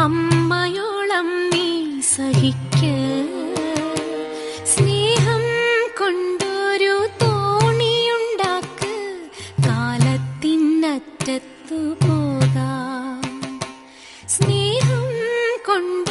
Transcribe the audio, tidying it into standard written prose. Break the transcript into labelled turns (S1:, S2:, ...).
S1: അമ്മയോളം നീ സഹിക്ക, സ്നേഹം കൊണ്ടൊരു തോണിയുണ്ടാക്ക്, കാലത്തിനറ്റത്തു പോകാം. സ്നേഹം കൊണ്ട്